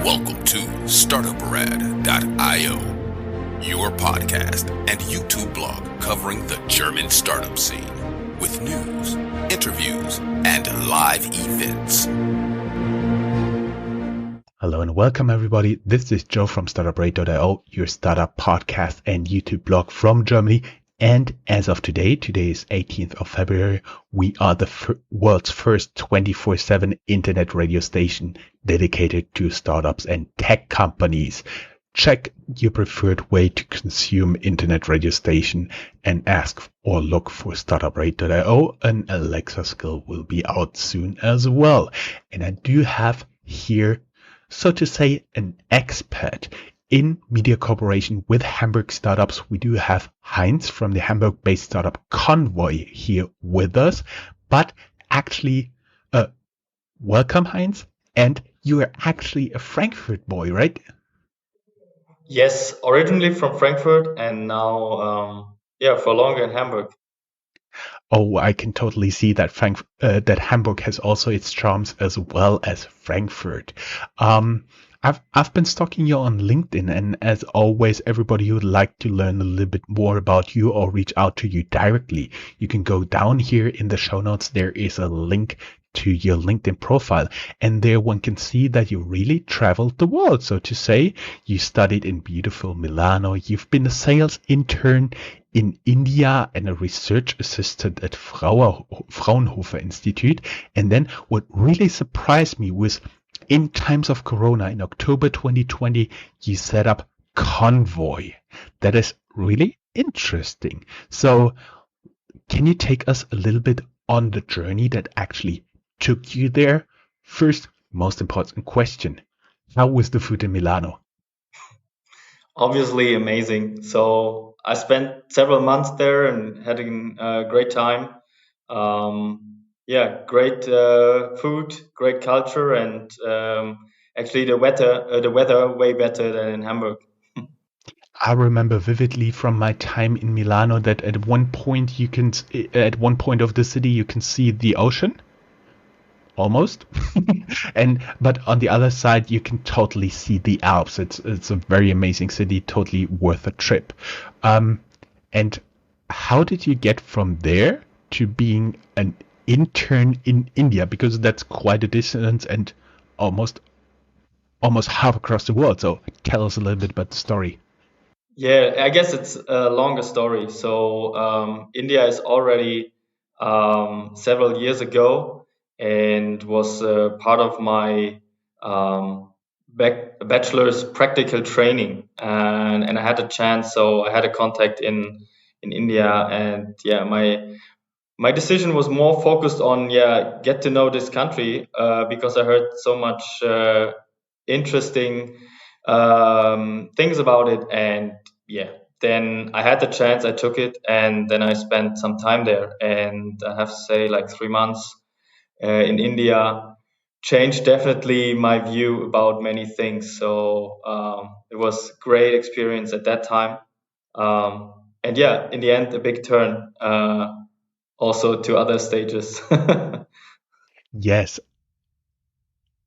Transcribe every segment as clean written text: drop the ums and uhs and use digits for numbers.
Welcome to Startuprad.io, your podcast and YouTube blog covering the German startup scene with news, interviews, and live events. Hello and welcome everybody. This is Joe from Startuprad.io, your startup podcast and YouTube blog from Germany. And as of today is 18th of February, we are the world's first 24/7 internet radio station dedicated to startups and tech companies. Check your preferred way to consume internet radio station and ask or look for Startuprad.io. An Alexa skill will be out soon as well. And I do have here, so to say, an expert in media cooperation with Hamburg startups. We do have Heinz from the Hamburg-based startup KONVOI here with us. But actually, welcome Heinz. And you are actually a Frankfurt boy, right? Yes, originally from Frankfurt and now, for longer in Hamburg. Oh, I can totally see that that Hamburg has also its charms as well as Frankfurt. I've been stalking you on LinkedIn, and as always, everybody who would like to learn a little bit more about you or reach out to you directly, you can go down here in the show notes. There is a link to your LinkedIn profile, and there one can see that you really traveled the world, so to say. You studied in beautiful Milano. You've been a sales intern in India and a research assistant at Fraunhofer Institute. And then what really surprised me was in times of Corona, in October 2020, you set up KONVOI. That is really interesting. So can you take us a little bit on the journey that actually took you there? First, most important question, how was the food in Milano? Obviously amazing. So I spent several months there and had a great time. Great food, great culture, and actually the weather way better than in Hamburg. I remember vividly from my time in Milano that at one point of the city you can see the ocean, almost, but on the other side you can totally see the Alps. It's a very amazing city, totally worth a trip. And how did you get from there to being an intern in India, because that's quite a distance and almost half across the world? So tell us a little bit about the story. Yeah, I guess it's a longer story. So India is already several years ago and was part of my bachelor's practical training, and I had a chance. So I had a contact in India, and my decision was more focused on get to know this country because I heard so much interesting things about it, and then I had the chance, I took it, and then I spent some time there, and I have to say, like 3 months in India changed definitely my view about many things. So it was great experience at that time, and in the end a big turn also to other stages. Yes.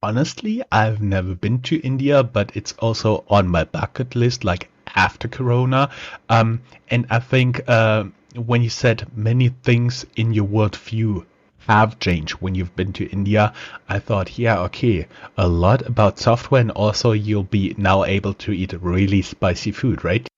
Honestly, I've never been to India, but it's also on my bucket list, like after Corona. And I think when you said many things in your worldview have changed when you've been to India, I thought, a lot about software, and also you'll be now able to eat really spicy food, right?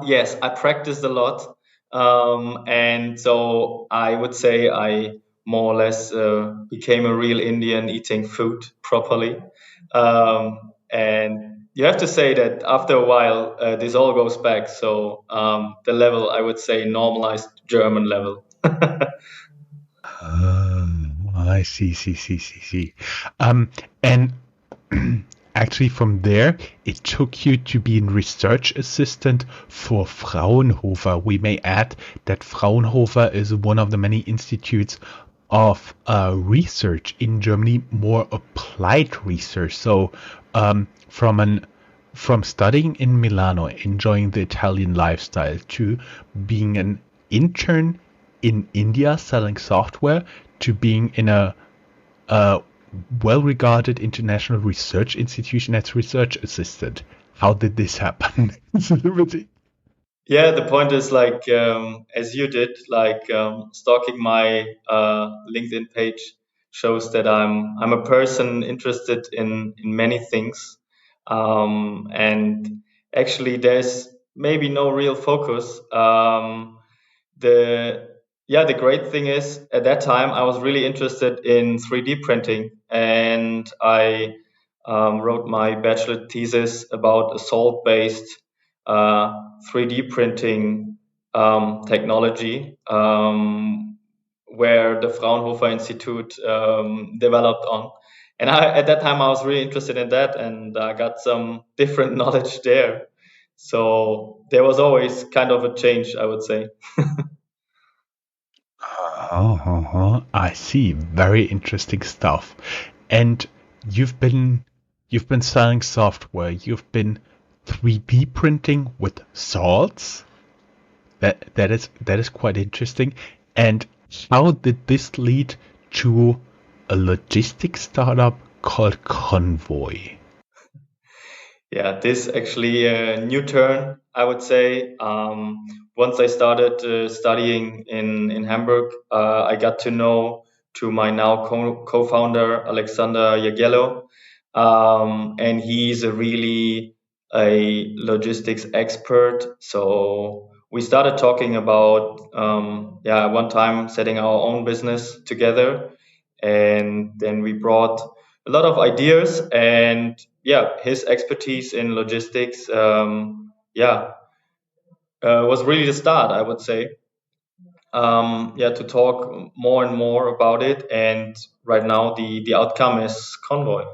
Yes, I practiced a lot. And so I would say I more or less became a real Indian, eating food properly. And you have to say that after a while, this all goes back. So the level, I would say, normalized German level. I see. And actually from there, it took you to be a research assistant for Fraunhofer. We may add that Fraunhofer is one of the many institutes of research in Germany, more applied research. So from studying in Milano, enjoying the Italian lifestyle, to being an intern in India selling software, to being in a well-regarded international research institution as research assistant. How did this happen? Yeah, the point is like as you did, like stalking my LinkedIn page shows that I'm a person interested in many things, and actually there's maybe no real focus. The great thing is at that time I was really interested in 3D printing, and I wrote my bachelor thesis about a salt-based 3D printing technology, where the Fraunhofer Institute developed on. And at that time, I was really interested in that, and I got some different knowledge there. So there was always kind of a change, I would say. I see. Very interesting stuff. And you've been selling software. You've been 3D printing with salts. That is quite interesting. And how did this lead to a logistics startup called KONVOI? Yeah, this actually a new turn, I would say. Once I started studying in Hamburg, I got to know to my now co-founder Alexander Jagiello, and he's a logistics expert. So we started talking about one time setting our own business together, and then we brought a lot of ideas, and his expertise in logistics was really the start, I would say. To talk more and more about it, and right now the outcome is KONVOI.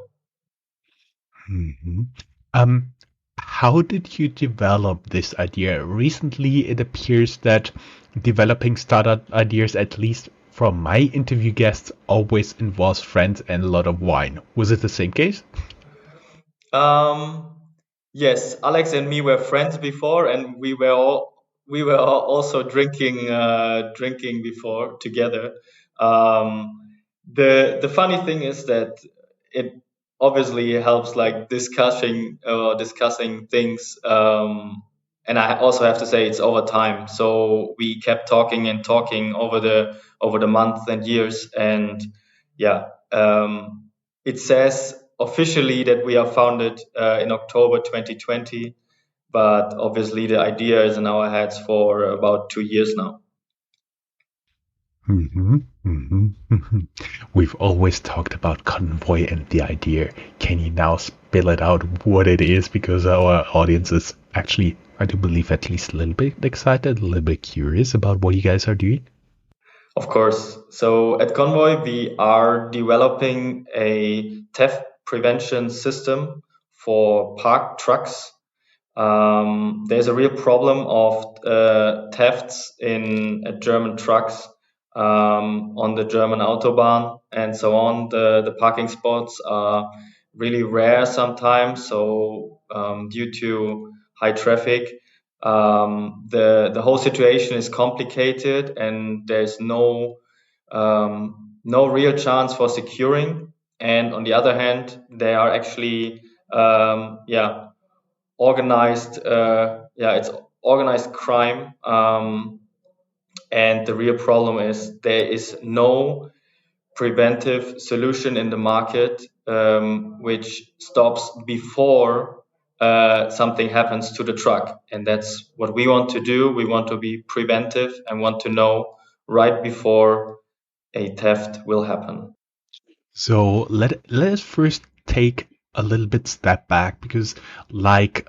Mm-hmm. How did you develop this idea? Recently, it appears that developing startup ideas, at least from my interview guests, always involves friends and a lot of wine. Was it the same case? Yes, Alex and me were friends before, and we were also drinking before together. The funny thing is that it obviously helps like discussing things, and I also have to say it's over time. So we kept talking and talking over the months and years, and it says officially that we are founded in October 2020, but obviously the idea is in our heads for about 2 years now. We've always talked about KONVOI and the idea. Can you now spell it out what it is? Because our audience is actually, I do believe, at least a little bit excited, a little bit curious about what you guys are doing. Of course. So at KONVOI, we are developing a theft prevention system for parked trucks. There's a real problem of thefts in German trucks on the German Autobahn and so on. The parking spots are really rare sometimes. So due to high traffic, the whole situation is complicated, and there's no real chance for securing. And on the other hand, they are actually organized. It's organized crime. And the real problem is there is no preventive solution in the market which stops before something happens to the truck. And that's what we want to do. We want to be preventive and want to know right before a theft will happen. So let's first take a little bit step back, because like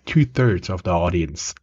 two-thirds of the audience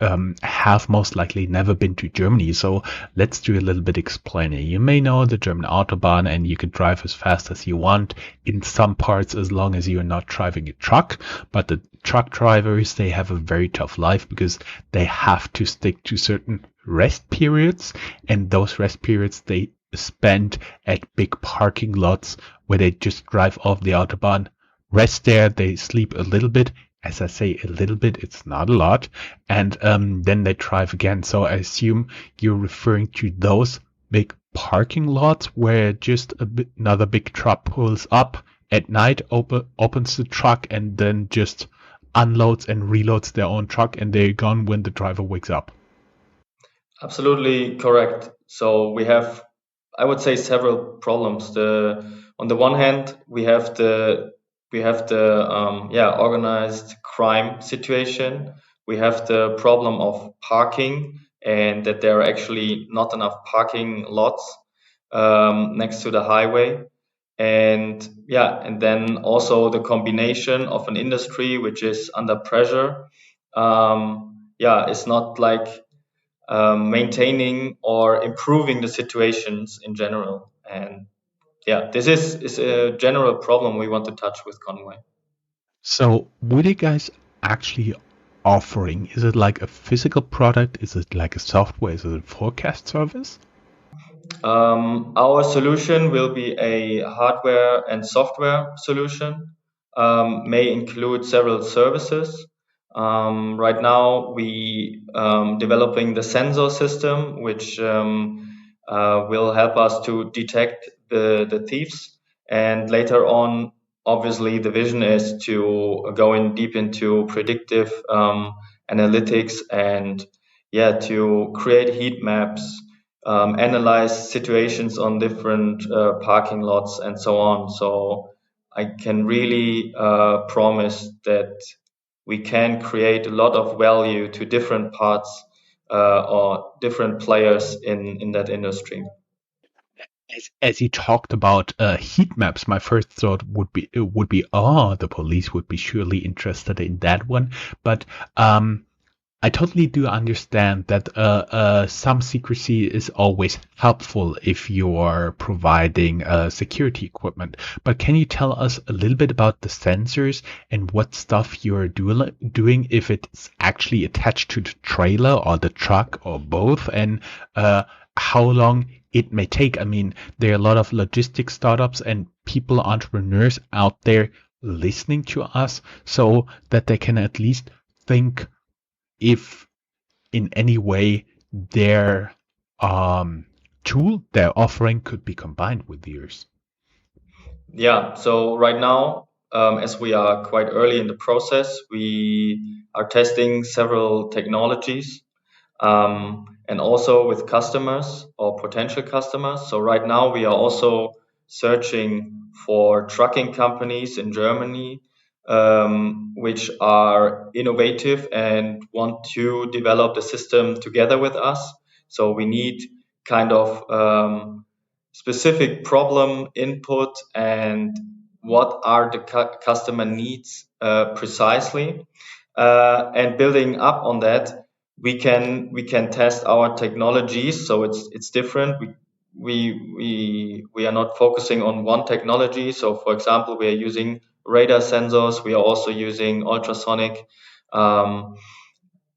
have most likely never been to Germany. So let's do a little bit explaining. You may know the German Autobahn, and you can drive as fast as you want in some parts as long as you're not driving a truck. But the truck drivers, they have a very tough life because they have to stick to certain rest periods, and those rest periods they spend at big parking lots where they just drive off the Autobahn, rest there, they sleep a little bit. As I say, a little bit, it's not a lot. And then they drive again. So I assume you're referring to those big parking lots where just another big truck pulls up at night, opens the truck, and then just unloads and reloads their own truck, and they're gone when the driver wakes up? Absolutely correct. So we have, I would say, several problems. On the one hand, we have the organized crime situation. We have the problem of parking, and that there are actually not enough parking lots next to the highway. And then also the combination of an industry which is under pressure. It's not like maintaining or improving the situations in general. And this is a general problem we want to touch with Konvoi. So what are you guys actually offering? Is it like a physical product? Is it like a software? Is it a forecast service? Our solution will be a hardware and software solution, may include several services. Right now, we developing the sensor system, which will help us to detect the thieves. And later on, obviously, the vision is to go in deep into predictive analytics and to create heat maps, analyze situations on different parking lots and so on. So I can really promise that we can create a lot of value to different parts or different players in that industry. As you talked about heat maps, my first thought would be the police would be surely interested in that one. But I totally do understand that some secrecy is always helpful if you are providing security equipment. But can you tell us a little bit about the sensors and what stuff you're doing, if it's actually attached to the trailer or the truck or both, and how long it may take? I mean, there are a lot of logistics startups and people, entrepreneurs out there listening to us, so that they can at least think if in any way their tool they're offering could be combined with yours. Yeah, so right now, as we are quite early in the process, we are testing several technologies, and also with customers or potential customers. So right now we are also searching for trucking companies in Germany, which are innovative and want to develop the system together with us. So we need kind of specific problem input and what are the customer needs precisely. And building up on that, we can test our technologies. So it's different. We are not focusing on one technology. So for example, we are using radar sensors. We are also using ultrasonic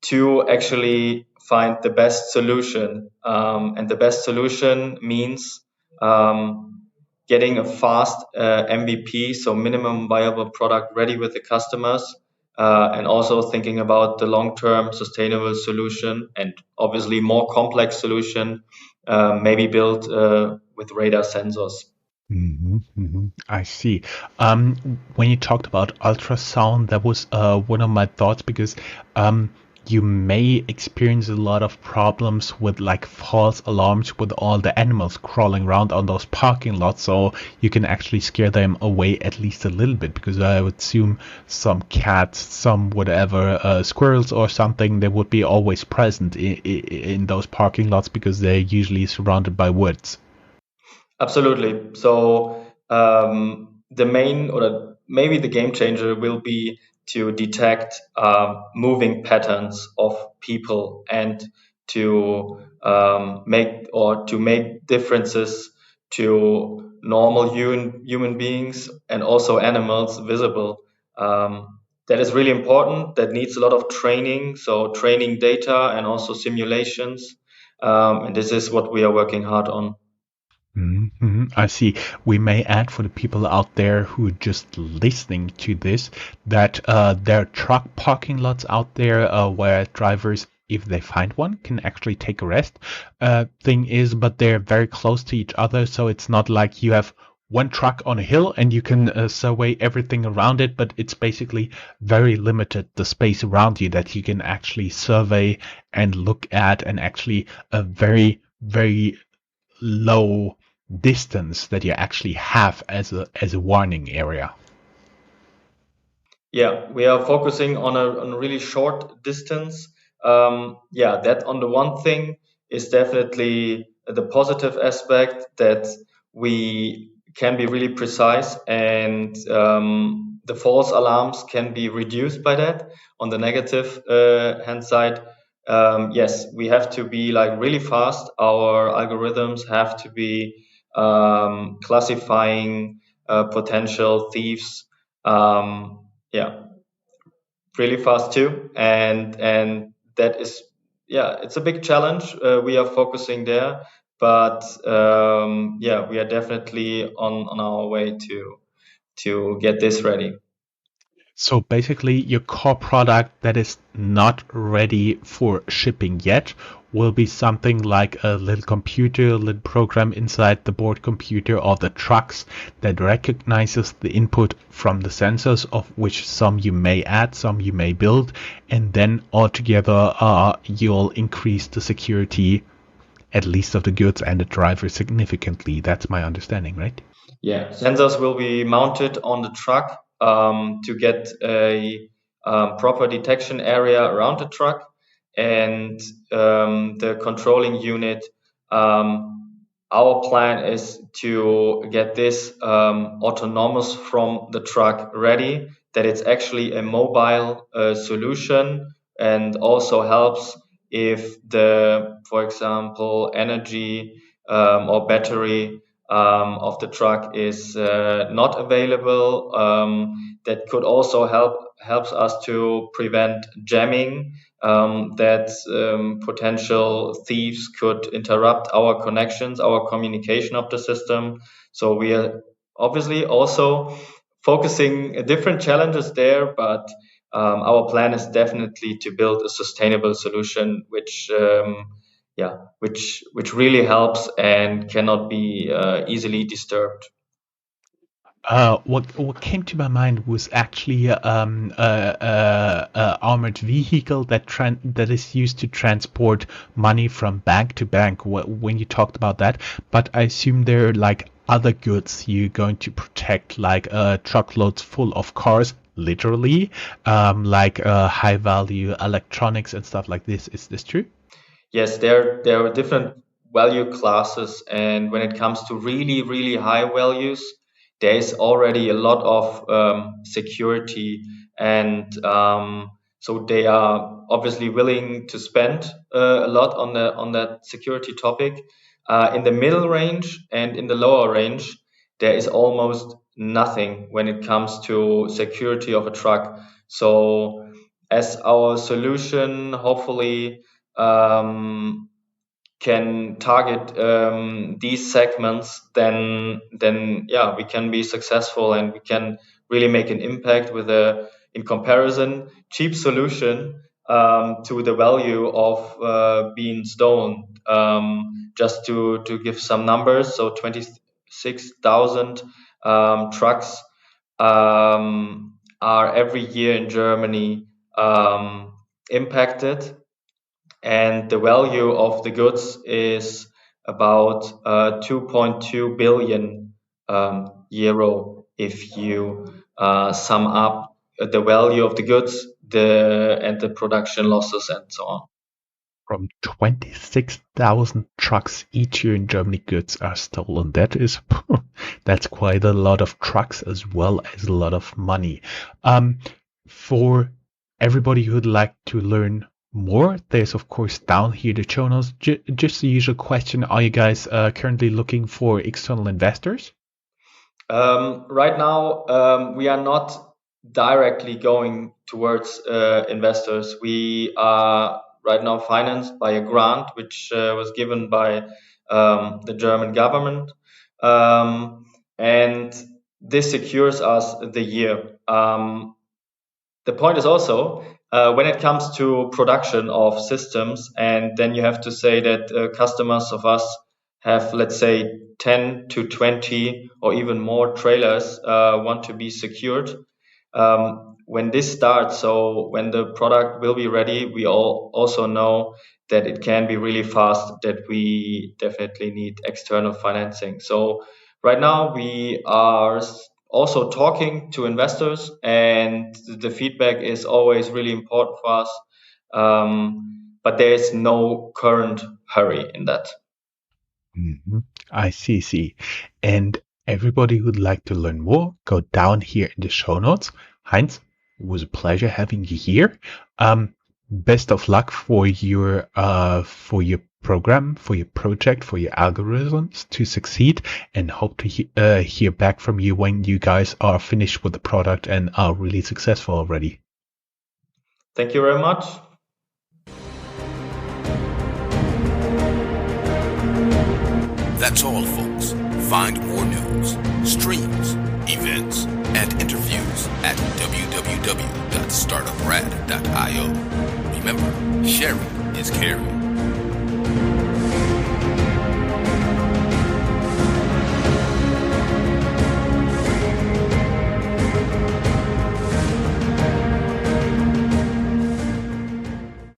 to actually find the best solution. And the best solution means getting a fast MVP, so minimum viable product, ready with the customers, and also thinking about the long-term sustainable solution and obviously more complex solution, maybe built with radar sensors. I see. When you talked about ultrasound, that was one of my thoughts, because you may experience a lot of problems with like false alarms with all the animals crawling around on those parking lots, so you can actually scare them away at least a little bit, because I would assume some cats, some whatever, squirrels or something, they would be always present in those parking lots because they're usually surrounded by woods. Absolutely. So the main, or maybe the game changer, will be to detect moving patterns of people and to make differences to normal human beings and also animals visible. That is really important. That needs a lot of training. So training data and also simulations. And this is what we are working hard on. I see. We may add, for the people out there who are just listening to this, that there are truck parking lots out there where drivers if they find one, can actually take a rest. Thing is, but they're very close to each other, so it's not like you have one truck on a hill and you can survey everything around it, but it's basically very limited, the space around you that you can actually survey and look at, and actually a very, very low distance that you actually have as a warning area. Yeah, we are focusing on a really short distance. That on the one thing is definitely the positive aspect, that we can be really precise, and the false alarms can be reduced by that. On the negative hand side, yes, we have to be like really fast. Our algorithms have to be classifying potential thieves. Yeah, really fast too, and that is, yeah, it's a big challenge. We are focusing there, but we are definitely on our way to get this ready. So basically, your core product that is not ready for shipping yet will be something like a little computer, a little program inside the board computer or the trucks that recognizes the input from the sensors, of which some you may add, some you may build, and then altogether you'll increase the security, at least of the goods and the driver, significantly. That's my understanding, right? Yeah, sensors will be mounted on the truck to get a proper detection area around the truck, and the controlling unit. Our plan is to get this autonomous from the truck ready, that it's actually a mobile solution, and also helps if for example, energy or battery of the truck is not available. That could also helps us to prevent jamming, that potential thieves could interrupt our connections, our communication of the system. So we are obviously also focusing different challenges there, but our plan is definitely to build a sustainable solution, which really helps and cannot be easily disturbed. What came to my mind was actually a armored vehicle that is used to transport money from bank to bank. When you talked about that, but I assume there are like other goods you're going to protect, like truckloads full of cars, literally, like high value electronics and stuff like this. Is this true? Yes, there are different value classes, and when it comes to really, really high values, there is already a lot of security, and so they are obviously willing to spend a lot on that security topic. In the middle range and in the lower range, there is almost nothing when it comes to security of a truck. So, as our solution, hopefully can target these segments, then yeah, we can be successful, and we can really make an impact with a, in comparison, cheap solution to the value of being stolen. Just to give some numbers, so 26,000 trucks are every year in Germany impacted, and the value of the goods is about 2.2 billion euro if you sum up the value of the goods, and the production losses and so on. From 26,000 trucks each year in Germany, goods are stolen. That is, that's quite a lot of trucks as well as a lot of money. For everybody who'd like to learn more, there's of course down here the show notes. Just the usual question: are you guys currently looking for external investors? Right now, we are not directly going towards investors. We are right now financed by a grant which was given by the German government, and this secures us the year. The point is also, when it comes to production of systems, and then you have to say that customers of us have, let's say, 10 to 20 or even more trailers want to be secured. When this starts, so when the product will be ready, we all also know that it can be really fast, that we definitely need external financing. So right now we are also talking to investors, and the feedback is always really important for us. But there is no current hurry in that. Mm-hmm. I see. And everybody who'd like to learn more, go down here in the show notes. Heinz, it was a pleasure having you here. Best of luck for your program, for your project, for your algorithms to succeed, and hope to hear back from you when you guys are finished with the product and are really successful already. Thank you very much. That's all, folks. Find more news, streams, events, and interviews at www.startuprad.io. Remember, sharing is caring.